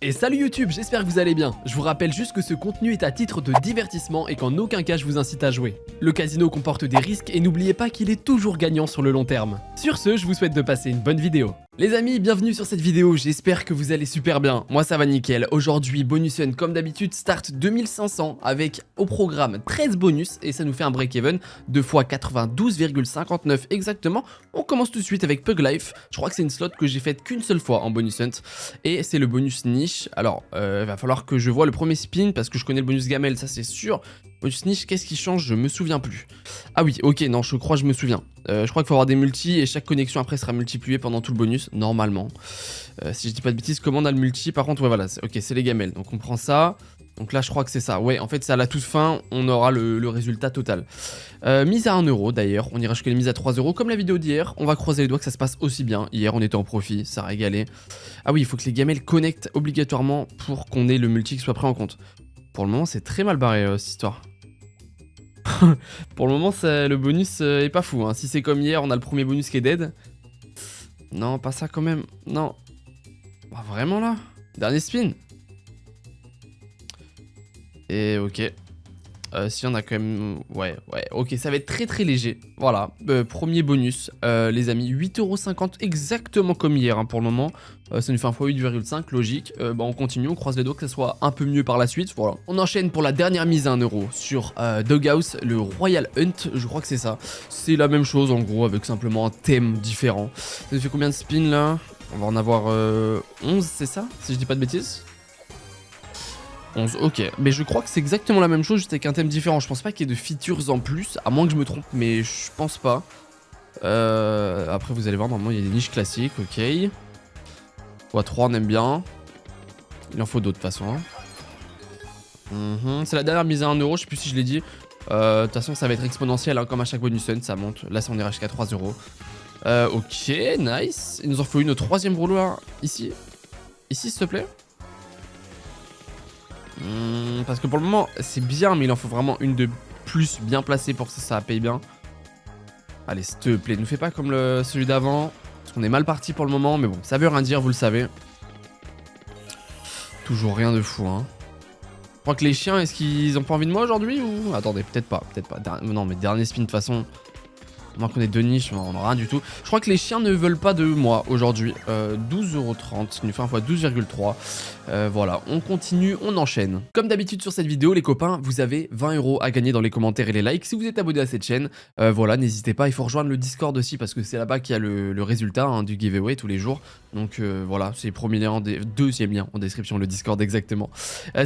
Et salut YouTube, j'espère que vous allez bien. Je vous rappelle juste que ce contenu est à titre de divertissement et qu'en aucun cas je vous incite à jouer. Le casino comporte des risques et n'oubliez pas qu'il est toujours gagnant sur le long terme. Sur ce, je vous souhaite de passer une bonne vidéo. Les amis, bienvenue sur cette vidéo, j'espère que vous allez super bien. Moi ça va nickel. Aujourd'hui, Bonus Hunt comme d'habitude start 2500 avec au programme 13 bonus et ça nous fait un break-even 2 fois 92,59 exactement. On commence tout de suite avec Pug Life. Je crois que c'est une slot que j'ai faite qu'une seule fois en Bonus Hunt et c'est le bonus niche. Alors, va falloir que je vois le premier spin parce que je connais le bonus gamelle, ça c'est sûr. Bonus niche, qu'est-ce qui change? Je me souviens plus. Ah oui, ok, non, je crois que je me souviens. Je crois qu'il faut avoir des multis et chaque connexion après sera multipliée pendant tout le bonus, normalement. Si je dis pas de bêtises, comment on a le multi? Par contre, ouais, voilà, ok, c'est les gamelles. Donc on prend ça. Donc là, je crois que c'est ça. Ouais, en fait, c'est à la toute fin, on aura le résultat total. Mise à 1 euro d'ailleurs, on ira jusqu'à les mises à 3 euros comme la vidéo d'hier. On va croiser les doigts que ça se passe aussi bien. Hier, on était en profit, ça a régalé. Ah oui, il faut que les gamelles connectent obligatoirement pour qu'on ait le multi qui soit pris en compte. Pour le moment, c'est très mal barré cette histoire. Pour le moment, le bonus est pas fou. Hein. Si c'est comme hier, on a le premier bonus qui est dead. Non, pas ça quand même. Non. Bah, vraiment là. Dernier spin. Et ok. Si on a quand même... Ouais, ok, ça va être très très léger. Voilà, premier bonus, les amis, 8,50€ exactement comme hier hein, pour le moment. Ça nous fait un fois 8,5, logique. Bah, on continue, on croise les doigts que ça soit un peu mieux par la suite. Voilà. On enchaîne pour la dernière mise à 1€ sur Doghouse, le Royal Hunt, je crois que c'est ça. C'est la même chose en gros, avec simplement un thème différent. Ça nous fait combien de spins là? On va en avoir 11, c'est ça? Si je dis pas de bêtises. 11, ok. Mais je crois que c'est exactement la même chose, juste avec un thème différent. Je pense pas qu'il y ait de features en plus, à moins que je me trompe, mais je pense pas. Après, vous allez voir, normalement, il y a des niches classiques, ok. Ouais, 3, on aime bien. Il en faut d'autres, de toute façon. C'est la dernière mise à 1€, je sais plus si je l'ai dit. De toute façon, ça va être exponentiel, hein, comme à chaque bonus hunt, ça monte. Là, ça, on ira jusqu'à 3€. Ok, nice. Il nous en faut une troisième rouleau, là, ici. Ici, s'il te plaît. Parce que pour le moment c'est bien mais il en faut vraiment une de plus bien placée pour que ça paye bien. Allez s'il te plaît, ne fais pas comme celui d'avant. Parce qu'on est mal parti pour le moment mais bon ça veut rien dire, vous le savez. Toujours rien de fou hein. Je crois que les chiens, est-ce qu'ils ont pas envie de moi aujourd'hui ou... Attendez, peut-être pas. Non mais dernier spin de toute façon. Moins qu'on ait deux niches, on n'a rien du tout. Je crois que les chiens ne veulent pas de moi aujourd'hui. 12,30€, une fois 12,3. Voilà, on continue, on enchaîne. Comme d'habitude sur cette vidéo, les copains, vous avez 20€ à gagner dans les commentaires et les likes. Si vous êtes abonné à cette chaîne, voilà, n'hésitez pas. Il faut rejoindre le Discord aussi parce que c'est là-bas qu'il y a le résultat hein, du giveaway tous les jours. Donc voilà, c'est le premier lien, deuxième lien en description, le Discord exactement.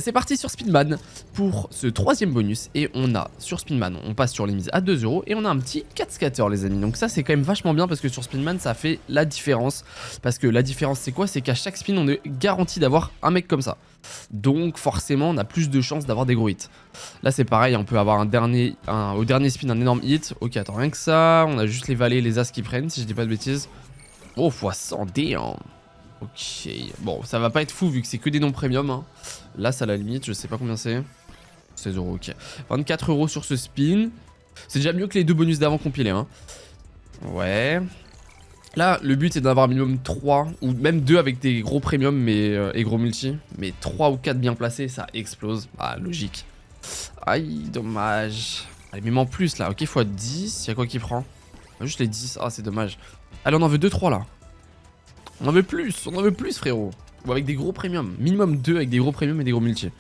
C'est parti sur Spinman pour ce troisième bonus. Et on a sur Spinman, on passe sur les mises à 2€ et on a un petit 4 scatter les amis. Donc ça c'est quand même vachement bien parce que sur Spinman ça fait la différence. Parce que la différence c'est quoi? C'est qu'à chaque spin on est garanti d'avoir un mec comme ça. Donc forcément on a plus de chances d'avoir des gros hits. Là c'est pareil, on peut avoir au dernier spin un énorme hit. Ok, attends, rien que ça, on a juste les valets et les as qui prennent si je dis pas de bêtises. Oh, fois 100 dés hein. Ok, bon ça va pas être fou vu que c'est que des noms premium hein. Là ça à la limite, je sais pas combien c'est. 16€, ok. 24€ sur ce spin. C'est déjà mieux que les deux bonus d'avant compilés hein. Ouais. Là, le but c'est d'avoir minimum 3 ou même 2 avec des gros premium mais, et gros multi. Mais 3 ou 4 bien placés, ça explose. Ah, logique. Aïe, dommage. Allez, même en plus là. Ok, x 10. Y'a quoi qui prend? Juste les 10. Ah, c'est dommage. Allez, on en veut 2-3 là. On en veut plus, frérot. Ou avec des gros premium. Minimum 2 avec des gros premium et des gros multi.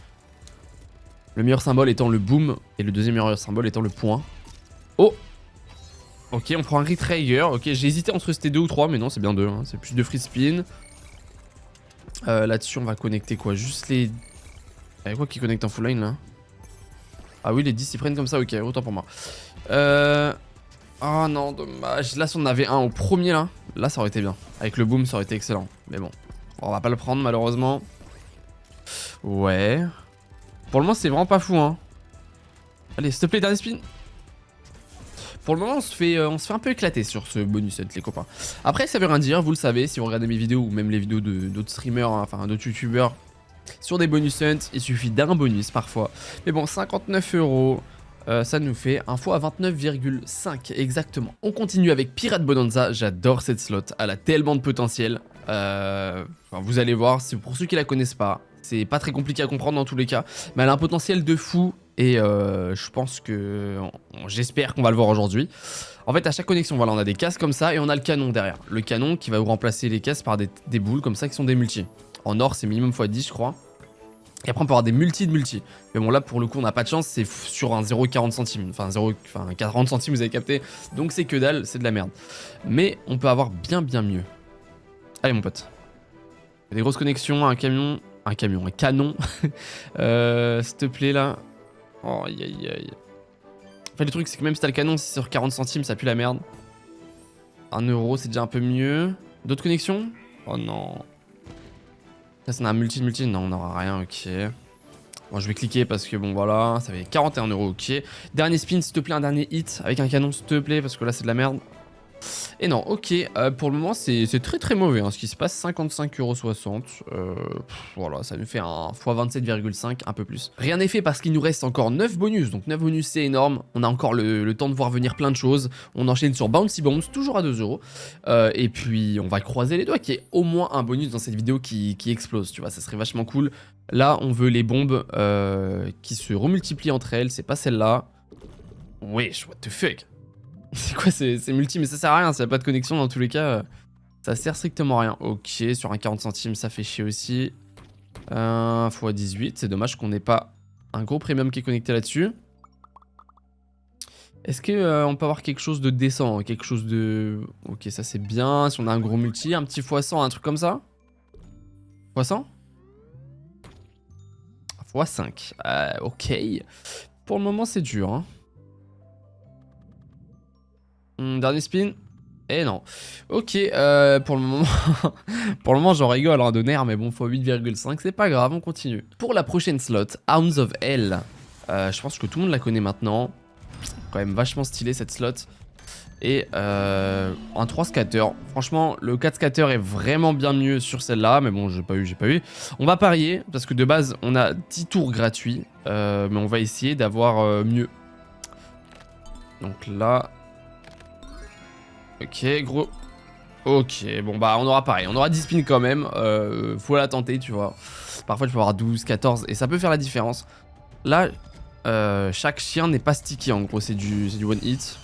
Le meilleur symbole étant le boom et le deuxième meilleur symbole étant le point. Oh! Ok, on prend un Retrigger. Ok, j'ai hésité entre c'était 2 ou 3, mais non, c'est bien 2. Hein. C'est plus de free spin. Là-dessus, on va connecter quoi? Juste les... Y'a quoi qui connecte en full line là? Ah oui, les 10 ils prennent comme ça, ok, autant pour moi. Oh non, dommage. Là, si on en avait un au premier là, ça aurait été bien. Avec le boom, ça aurait été excellent. Mais bon, on va pas le prendre malheureusement. Ouais. Pour le moment, c'est vraiment pas fou, hein. Allez, s'il te plaît, dernier spin. Pour le moment, on se fait un peu éclater sur ce bonus set, les copains. Après, ça veut rien dire, vous le savez, si vous regardez mes vidéos ou même les vidéos d'autres streamers, hein, enfin d'autres youtubeurs, sur des bonus hunts, il suffit d'un bonus parfois. Mais bon, 59€, ça nous fait un fois à 29,5 exactement. On continue avec Pirate Bonanza, j'adore cette slot, elle a tellement de potentiel. Enfin, vous allez voir, c'est pour ceux qui la connaissent pas. C'est pas très compliqué à comprendre dans tous les cas. Mais elle a un potentiel de fou. Et je pense que... J'espère qu'on va le voir aujourd'hui. En fait, à chaque connexion, voilà, on a des cases comme ça. Et on a le canon derrière. Le canon qui va vous remplacer les cases par des boules comme ça qui sont des multis. En or, c'est minimum x10, je crois. Et après, on peut avoir des multis de multis. Mais bon, là, pour le coup, on n'a pas de chance. C'est sur un 0,40 centimes. Enfin, 40 centimes, vous avez capté. Donc, c'est que dalle. C'est de la merde. Mais on peut avoir bien mieux. Allez, mon pote. Il y a des grosses connexions, un canon. Un canon. S'il te plaît, là. Oh, aïe, aïe, aïe. En fait, le truc, c'est que même si t'as le canon, si c'est sur 40 centimes, ça pue la merde. 1 euro, c'est déjà un peu mieux. D'autres connexions? Oh non. Là, c'est un multi. Non, on n'aura rien, ok. Bon, je vais cliquer parce que bon, voilà, ça fait 41 euros, ok. Dernier spin, s'il te plaît, un dernier hit avec un canon, s'il te plaît, parce que là, c'est de la merde. Et non, ok, pour le moment, c'est très mauvais hein, ce qui se passe. 55,60 €. Voilà, ça nous fait un x 27,5, un peu plus. Rien n'est fait parce qu'il nous reste encore 9 bonus. Donc 9 bonus, c'est énorme. On a encore le temps de voir venir plein de choses. On enchaîne sur Bouncy Bombs, toujours à 2 €. Et puis, on va croiser les doigts qu'il y ait au moins un bonus dans cette vidéo qui explose. Tu vois, ça serait vachement cool. Là, on veut les bombes qui se remultiplient entre elles. C'est pas celle-là. Wesh, what the fuck? C'est quoi c'est multi, mais ça sert à rien, s'il n'y a pas de connexion dans tous les cas, ça sert strictement à rien. Ok, sur un 40 centimes, ça fait chier aussi. X 18, c'est dommage qu'on n'ait pas un gros premium qui est connecté là-dessus. Est-ce qu'on peut avoir quelque chose de décent, hein, quelque chose de... Ok, ça c'est bien, si on a un gros multi, un petit x 100, un truc comme ça. X 100 x 5, ok. Pour le moment, c'est dur, hein. Dernier spin. Et non. Ok, pour le moment, pour le moment j'en rigole hein, de nerfs, mais bon, x 8,5, c'est pas grave, on continue. Pour la prochaine slot, Hounds of Hell, je pense que tout le monde la connaît maintenant. Quand même vachement stylé cette slot. Et un 3 scatter. Franchement, le 4 scatter est vraiment bien mieux sur celle-là, mais bon, j'ai pas eu. On va parier, parce que de base, on a 10 tours gratuits, mais on va essayer d'avoir mieux. Donc là... Ok, gros. Ok, bon bah on aura pareil, on aura 10 spins quand même, faut la tenter tu vois. Parfois tu peux avoir 12, 14 et ça peut faire la différence. Là, chaque chien n'est pas sticky en gros, c'est du one hit.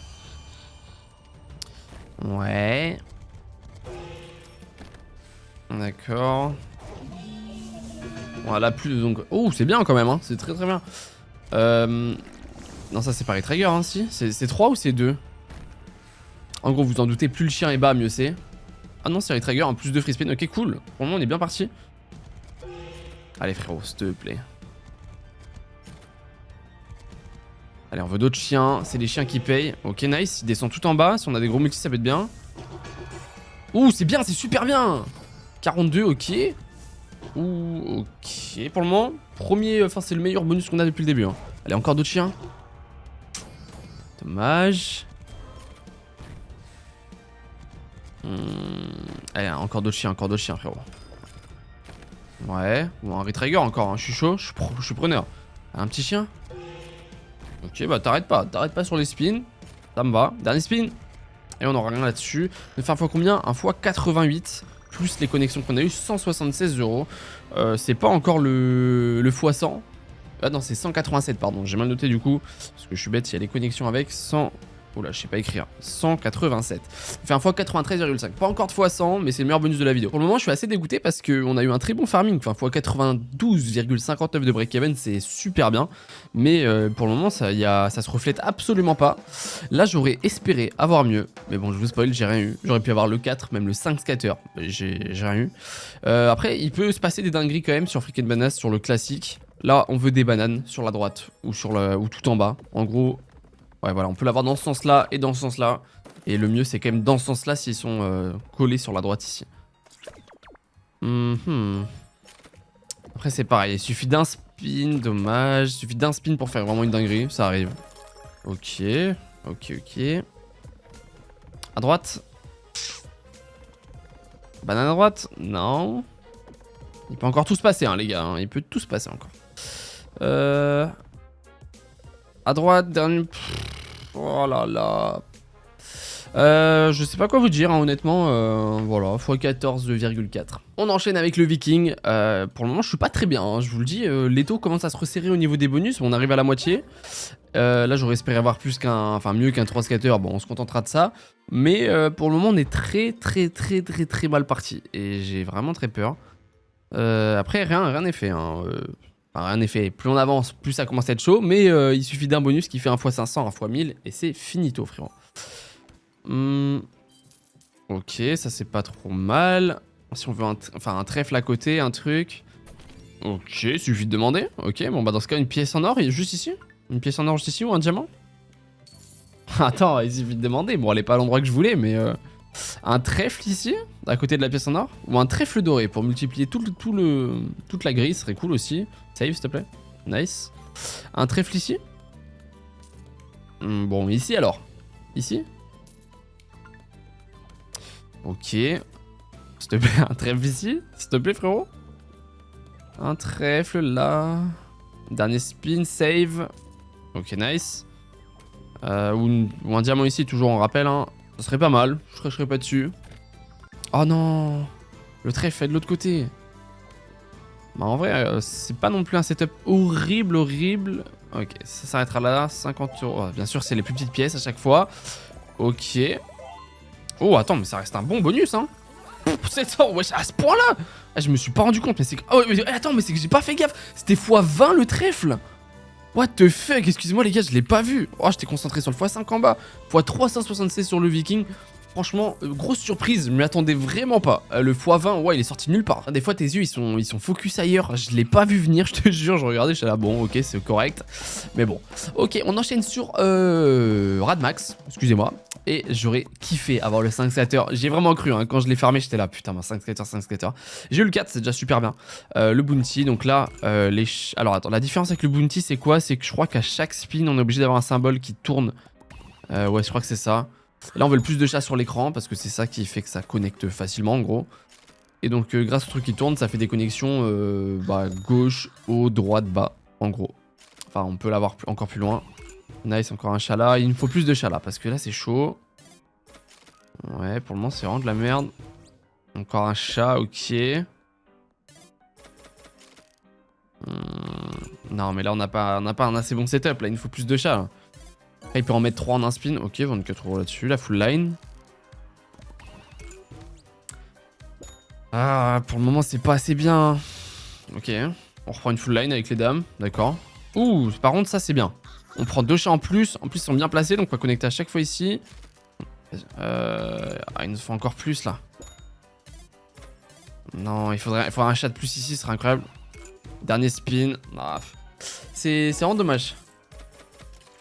Ouais. D'accord. Voilà, plus donc... Oh, c'est bien quand même, hein, c'est très bien. Non ça c'est pareil, Trigger hein, si. C'est 3 ou c'est 2? En gros, vous en doutez, plus le chien est bas, mieux c'est. Ah non, c'est les Trigger en plus de free spin. Ok, cool. Pour le moment, on est bien parti. Allez, frérot, s'il te plaît. Allez, on veut d'autres chiens. C'est les chiens qui payent. Ok, nice. Ils descendent tout en bas. Si on a des gros multis, ça peut être bien. Ouh, c'est bien, c'est super bien. 42, ok. Ouh, ok. Pour le moment, premier... Enfin, c'est le meilleur bonus qu'on a depuis le début. Hein. Allez, encore d'autres chiens. Dommage. Allez, encore d'autres chiens, frérot. Ouais, ou un retrigger encore, hein. Je suis chaud, je suis preneur. Un petit chien. Ok, bah t'arrêtes pas sur les spins. Ça me va. Dernier spin. Et on aura rien là-dessus. On fait un fois combien? Un fois 88. Plus les connexions qu'on a eu, 176 €. C'est pas encore le x 100. Ah non, c'est 187, pardon. J'ai mal noté du coup. Parce que je suis bête, il y a les connexions avec 100. Oula, je sais pas écrire. 187. On fait un fois 93,5. Pas encore de fois 100, mais c'est le meilleur bonus de la vidéo. Pour le moment, je suis assez dégoûté parce qu'on a eu un très bon farming. Enfin, fois 92,59 de break-even, c'est super bien. Mais pour le moment, ça se reflète absolument pas. Là, j'aurais espéré avoir mieux. Mais bon, je vous spoil, j'ai rien eu. J'aurais pu avoir le 4, même le 5 scatter. J'ai rien eu. Après, il peut se passer des dingueries quand même sur Freaking Bananas, sur le classique. Là, on veut des bananes sur la droite ou tout en bas. En gros... Ouais, voilà, on peut l'avoir dans ce sens-là et dans ce sens-là. Et le mieux, c'est quand même dans ce sens-là s'ils sont collés sur la droite ici. Après, c'est pareil. Il suffit d'un spin, dommage. Il suffit d'un spin pour faire vraiment une dinguerie. Ça arrive. Ok. À droite. Banane à droite. Non. Il peut encore tout se passer, hein, les gars. Hein. Il peut tout se passer encore. À droite, dernier... Oh là là. Je sais pas quoi vous dire, hein, honnêtement. Voilà, x14,4. On enchaîne avec le Viking. Pour le moment, je suis pas très bien, hein, je vous le dis. Les taux commencent à se resserrer au niveau des bonus. On arrive à la moitié. Là, j'aurais espéré avoir plus qu'un... Enfin, mieux qu'un 3 scatter. Bon, on se contentera de ça. Mais pour le moment, on est très mal parti. Et j'ai vraiment très peur. Après, rien n'est fait, hein. Enfin, rien n'est fait. Plus on avance, plus ça commence à être chaud. Mais il suffit d'un bonus qui fait 1 x 500, 1 x 1000. Et c'est finito, frérot. Ok, ça c'est pas trop mal. Si on veut un trèfle à côté, un truc. Ok, suffit de demander. Ok, bon bah dans ce cas, une pièce en or, juste ici. Une pièce en or juste ici ou un diamant. Attends, il suffit de demander. Bon, elle est pas à l'endroit que je voulais, mais... un trèfle ici, à côté de la pièce en or. Ou un trèfle doré pour multiplier toute la grille, ce serait cool aussi. Save, s'il te plaît. Nice. Un trèfle ici. Bon, ici alors. Ici. Ok. S'il te plaît, un trèfle ici. S'il te plaît, frérot. Un trèfle là. Dernier spin, save. Ok, nice. Ou un diamant ici, toujours en rappel. Hein. Ça serait pas mal. Je cracherais pas dessus. Oh non. Le trèfle est de l'autre côté. Bah en vrai, c'est pas non plus un setup horrible. Ok, ça s'arrêtera là. 50 €. Oh, bien sûr, c'est les plus petites pièces à chaque fois. Ok. Oh, attends, mais ça reste un bon bonus, hein. 700, wesh, à ce point-là. Ah, je me suis pas rendu compte, mais c'est que... Oh, mais attends, mais c'est que j'ai pas fait gaffe. C'était x20 le trèfle. What the fuck, excusez-moi les gars, je l'ai pas vu. Oh, j'étais concentré sur le x5 en bas. x376 sur le Viking. Franchement, grosse surprise, je m'y attendais vraiment pas. Le x20, ouais, il est sorti nulle part. Des fois, tes yeux, ils sont focus ailleurs. Je l'ai pas vu venir, je te jure. Je regardais, je suis là, bon, ok, c'est correct. Mais bon. Ok, on enchaîne sur Radmax, excusez-moi. Et j'aurais kiffé avoir le 5 scatter. J'ai vraiment cru, hein. Quand je l'ai farmé, j'étais là, putain, 5 scatter. J'ai eu le 4, c'est déjà super bien. Le bounty, donc là, alors attends, la différence avec le bounty, c'est quoi? C'est que je crois qu'à chaque spin, on est obligé d'avoir un symbole qui tourne. Ouais, je crois que c'est ça. Là, on veut le plus de chats sur l'écran parce que c'est ça qui fait que ça connecte facilement, en gros. Et donc, grâce au truc qui tourne, ça fait des connexions gauche, haut, droite, bas, en gros. Enfin, on peut l'avoir encore plus loin. Nice, encore un chat là. Il nous faut plus de chats là parce que là, c'est chaud. Ouais, pour le moment, c'est vraiment de la merde. Encore un chat, ok. Non, mais là, on n'a pas un assez bon setup. Là, il nous faut plus de chats. Là. Après, il peut en mettre 3 en un spin. Ok, 24 € là-dessus. La full line. Ah, pour le moment, c'est pas assez bien. Ok. On reprend une full line avec les dames. D'accord. Ouh, par contre, ça, c'est bien. On prend 2 chats en plus. En plus, ils sont bien placés. Donc, on va connecter à chaque fois ici. Il nous faut encore plus, là. Non, il faudrait un chat de plus ici. Ce serait incroyable. Dernier spin. Ah, c'est vraiment dommage.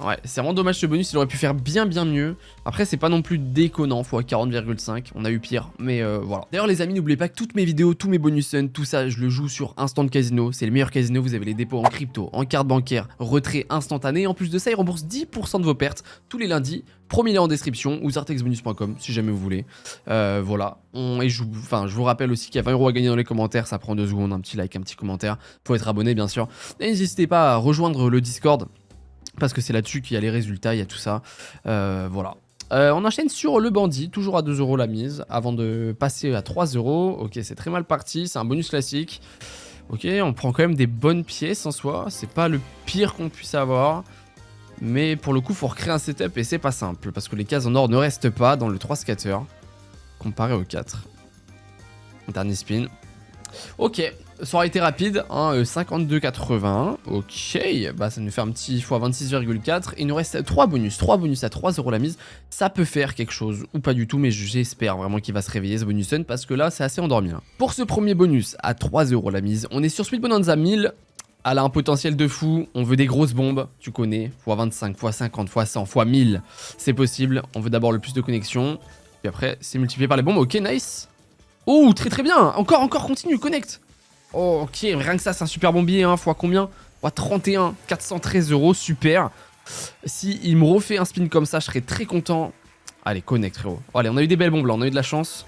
Ouais, c'est vraiment dommage ce bonus, il aurait pu faire bien mieux. Après, c'est pas non plus déconnant, x 40,5. On a eu pire, mais voilà. D'ailleurs, les amis, n'oubliez pas que toutes mes vidéos, tous mes bonus sun, tout ça, je le joue sur Instant Casino. C'est le meilleur casino. Vous avez les dépôts en crypto, en carte bancaire, retrait instantané. Et en plus de ça, il rembourse 10% de vos pertes tous les lundis. Premier lien en description ou zartexbonus.com si jamais vous voulez. Voilà. Je vous rappelle aussi qu'il y a 20 € à gagner dans les commentaires. Ça prend 2 secondes, un petit like, un petit commentaire. Faut être abonné, bien sûr. Et n'hésitez pas à rejoindre le Discord. Parce que c'est là-dessus qu'il y a les résultats, il y a tout ça. Voilà. On enchaîne sur le bandit, toujours à 2 € la mise, avant de passer à 3 €. Ok, c'est très mal parti, c'est un bonus classique. Ok, on prend quand même des bonnes pièces en soi. C'est pas le pire qu'on puisse avoir. Mais pour le coup, il faut recréer un setup et c'est pas simple. Parce que les cases en or ne restent pas dans le 3 scatter. Comparé au 4. Dernier spin. Ok, ça aurait été rapide, hein, 52,81. Ok, bah ça nous fait un petit x 26,4. Il nous reste 3 bonus à 3 € la mise. Ça peut faire quelque chose, ou pas du tout, mais j'espère vraiment qu'il va se réveiller ce bonus sun, parce que là, c'est assez endormi. Hein. Pour ce premier bonus à 3 € la mise, on est sur Sweet Bonanza 1000. Elle a un potentiel de fou, on veut des grosses bombes, tu connais, x 25, x 50, x 100, x 1000. C'est possible, on veut d'abord le plus de connexions, puis après, c'est multiplié par les bombes. Ok, nice. Oh, très bien. Encore, continue, connecte. Oh, ok, rien que ça, c'est un super bombier, hein. Fois combien? Fois 31, 413 €, super. Si il me refait un spin comme ça, je serais très content. Allez, connecte, frérot. Oh, allez, on a eu des belles bombes là, on a eu de la chance.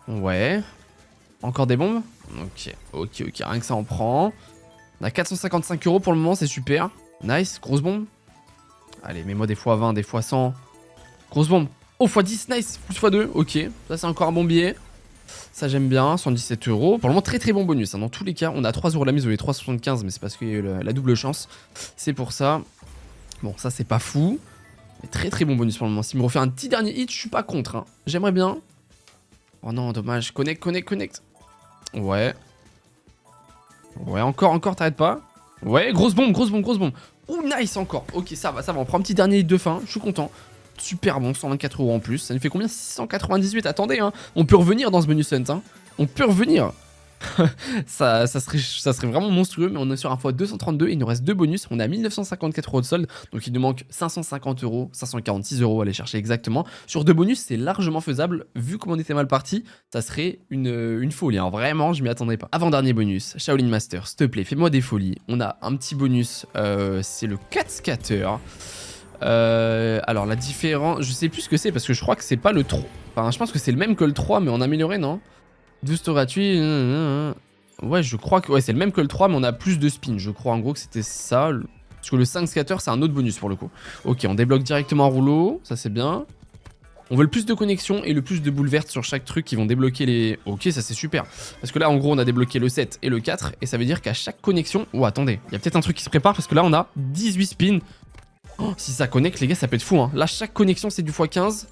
Ouais. Encore des bombes? Ok, rien que ça, on prend. On a 455 € pour le moment, c'est super. Nice, grosse bombe. Allez, mets-moi des fois 20, des fois 100. Grosse bombe. Oh, x10, nice. Plus x2, ok. Ça, c'est encore un bon billet. Ça, j'aime bien. 117 €. Pour le moment, très très bon bonus. Hein. Dans tous les cas, on a 3 € la mise ou les 3,75, mais c'est parce qu'il y a eu la double chance. C'est pour ça. Bon, ça, c'est pas fou. Mais très très bon bonus pour le moment. S'il me refait un petit dernier hit, je suis pas contre. Hein. J'aimerais bien. Oh non, dommage. Connect. Ouais. Ouais, encore, t'arrêtes pas. Ouais, grosse bombe. Ouh, nice encore. Ok, ça va. On prend un petit dernier hit de fin. Je suis content. Super bon, 124 € en plus. Ça nous fait combien? 698. Attendez, hein. On peut revenir dans ce bonus hunt. Hein. On peut revenir. ça serait vraiment monstrueux, mais on est sur un x232. Il nous reste 2 bonus. On a 1954 € de solde. Donc il nous manque 550 €, 546 € à aller chercher exactement. Sur 2 bonus, c'est largement faisable. Vu comme on était mal parti, ça serait une folie. Hein. Vraiment, je m'y attendais pas. Avant-dernier bonus, Shaolin Master, s'il te plaît, fais-moi des folies. On a un petit bonus, c'est le 4 scatter. Alors la différence, je sais plus ce que c'est parce que je crois que c'est pas le 3. Enfin, je pense que c'est le même que le 3, mais on a amélioré, non? 12 tours gratuits. Ouais, je crois que c'est le même que le 3, mais on a plus de spin. Je crois en gros que c'était ça. Parce que le 5 scatter, c'est un autre bonus pour le coup. Ok, on débloque directement un rouleau. Ça, c'est bien. On veut le plus de connexions et le plus de boules vertes sur chaque truc qui vont débloquer les... Ok, ça c'est super. Parce que là, en gros, on a débloqué le 7 et le 4. Et ça veut dire qu'à chaque connexion... Oh, attendez. Il y a peut-être un truc qui se prépare parce que là, on a 18 spins. Oh, si ça connecte, les gars, ça peut être fou. Hein. Là, chaque connexion, c'est du x15.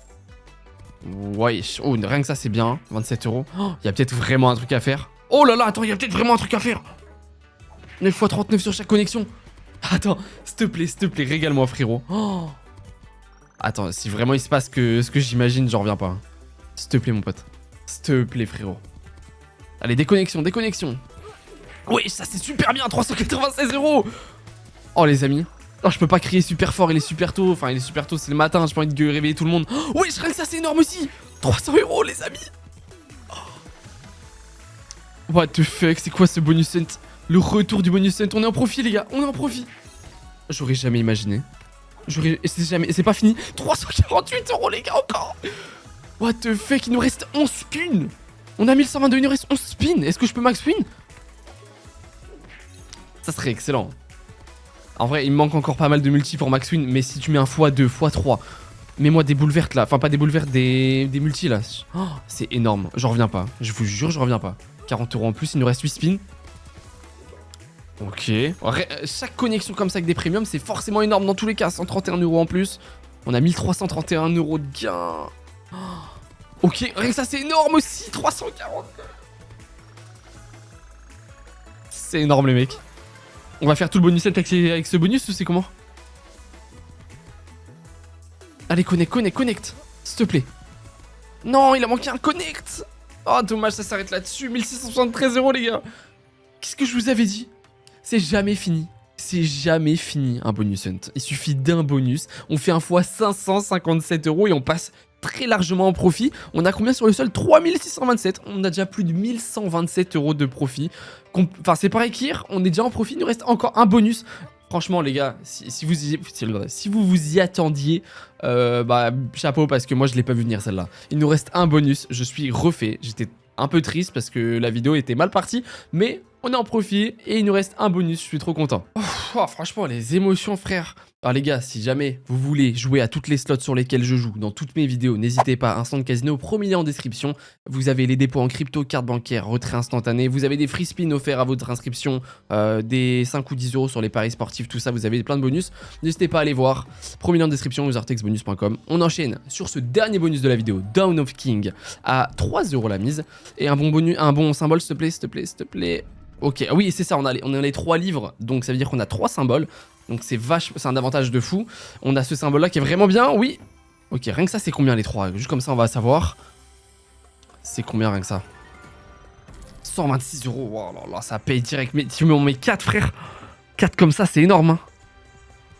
Ouais. Oh, rien que ça, c'est bien. 27 €. Oh, il y a peut-être vraiment un truc à faire. Oh là là, attends, il y a peut-être vraiment un truc à faire. 9 x 39 sur chaque connexion. Attends, s'il te plaît, régale-moi, frérot. Oh. Attends, si vraiment il se passe ce que j'imagine, j'en reviens pas. Hein. S'il te plaît, mon pote. S'il te plaît, frérot. Allez, déconnexion. Oui, ça, c'est super bien. 396 €. Oh, les amis. Oh, je peux pas crier super fort, il est super tôt. Enfin, il est super tôt, c'est le matin, j'ai pas envie de réveiller tout le monde. Oh, oui, je crois que ça, c'est énorme aussi. 300 €, les amis. Oh. What the fuck, c'est quoi ce bonus hunt? Le retour du bonus hunt. On est en profit, les gars, on est en profit. J'aurais jamais imaginé. C'est pas fini. 348 €, les gars, encore. What the fuck, il nous reste 11 spins. On a 1122, il nous reste 11 spins. Est-ce que je peux max win? Ça serait excellent. En vrai, il me manque encore pas mal de multi pour max win, mais si tu mets un x2, x3, mets-moi des boules vertes là. Enfin, pas des boules vertes, des multi là. Oh, c'est énorme. J'en reviens pas. Je vous jure, je reviens pas. 40 € en plus, il nous reste 8 spins. Ok. Chaque connexion comme ça avec des premiums, c'est forcément énorme dans tous les cas. 131 € en plus. On a 1331 € de gain. Oh. Ok, rien que ça, c'est énorme aussi. 340. C'est énorme, les mecs. On va faire tout le bonus set avec ce bonus ou c'est comment? Allez, connect. S'il te plaît. Non, il a manqué un connect. Oh, dommage, ça s'arrête là-dessus. 1673 € les gars. Qu'est-ce que je vous avais dit? C'est jamais fini. C'est jamais fini un bonus hunt. Il suffit d'un bonus. On fait un fois 557 € et on passe très largement en profit. On a combien sur le sol? 3627. On a déjà plus de 1127 € de profit. Enfin, c'est pareil qu'hier. On est déjà en profit. Il nous reste encore un bonus. Franchement, les gars, si vous vous y attendiez, bah, chapeau, parce que moi, je l'ai pas vu venir celle-là. Il nous reste un bonus. Je suis refait. J'étais un peu triste parce que la vidéo était mal partie, mais on est en profit et il nous reste un bonus. Je suis trop content. Oh, franchement, les émotions, frère. Alors les gars, si jamais vous voulez jouer à toutes les slots sur lesquels je joue dans toutes mes vidéos, n'hésitez pas, Instant Casino, premier lien en description. Vous avez les dépôts en crypto, carte bancaire, retrait instantané. Vous avez des free spins offerts à votre inscription, des 5 ou 10 € sur les paris sportifs, tout ça, vous avez plein de bonus. N'hésitez pas à aller voir. Premier lien en description, usertexbonus.com. On enchaîne sur ce dernier bonus de la vidéo, Dawn of King, à 3 € la mise. Et un bon symbole, s'il te plaît. Ok, oui, c'est ça, on a les 3 livres, donc ça veut dire qu'on a 3 symboles. Donc c'est un avantage de fou. On a ce symbole là qui est vraiment bien, oui. Ok, rien que ça, c'est combien les 3? Juste comme ça, on va savoir. C'est combien rien que ça? 126 €, wow, là, ça paye direct. Mais si on met 4, frère, 4 comme ça, c'est énorme. Hein.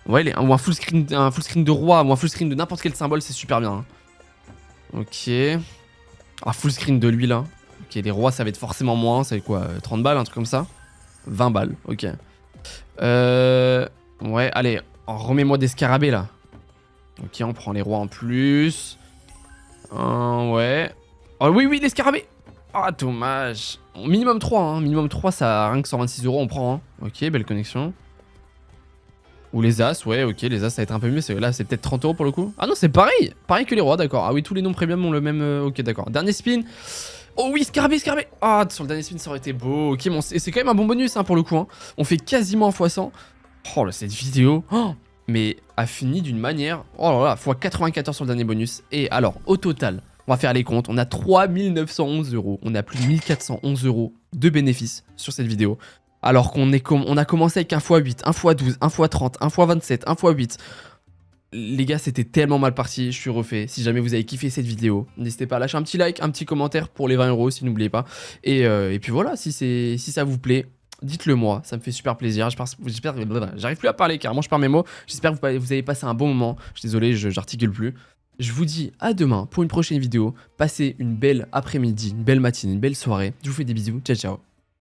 Ouais, ou un full screen de roi, ou un full screen de n'importe quel symbole, c'est super bien. Hein. Ok. Un full screen de lui là. Ok, les rois, ça va être forcément moins. Ça va être quoi? 30 balles, un truc comme ça? 20 balles, ok. Ouais, allez, remets-moi des scarabées là. Ok, on prend les rois en plus. Ouais. Oh oui, des scarabées. Ah, dommage. Minimum 3, hein. Minimum 3, ça rien que 126 €, on prend. Hein. Ok, belle connexion. Ou les As, ouais, ok, les As ça va être un peu mieux, là c'est peut-être 30 € pour le coup. Ah non, c'est pareil, pareil que les rois, d'accord. Ah oui, tous les noms premium ont le même, ok, d'accord. Dernier spin. Oh oui, Scarabée, Scarabée. Ah, sur le dernier spin ça aurait été beau, ok, bon, c'est quand même un bon bonus hein, pour le coup. Hein. On fait quasiment x100. Oh là, cette vidéo, mais a fini d'une manière, oh là là, x94 sur le dernier bonus. Et alors, au total, on va faire les comptes, on a 3911 €, on a plus de 1411 € de bénéfices sur cette vidéo. Alors qu'on a commencé avec un x8, un x12, un x30, un x27, un x8. Les gars, c'était tellement mal parti, je suis refait. Si jamais vous avez kiffé cette vidéo, n'hésitez pas à lâcher un petit like, un petit commentaire pour les 20 € si n'oubliez pas. Et puis voilà, si ça vous plaît, dites-le moi, ça me fait super plaisir. J'espère, j'arrive plus à parler carrément, je perds mes mots. J'espère que vous avez passé un bon moment. Je suis désolé, j'articule plus. Je vous dis à demain pour une prochaine vidéo. Passez une belle après-midi, une belle matinée, une belle soirée. Je vous fais des bisous. Ciao, ciao.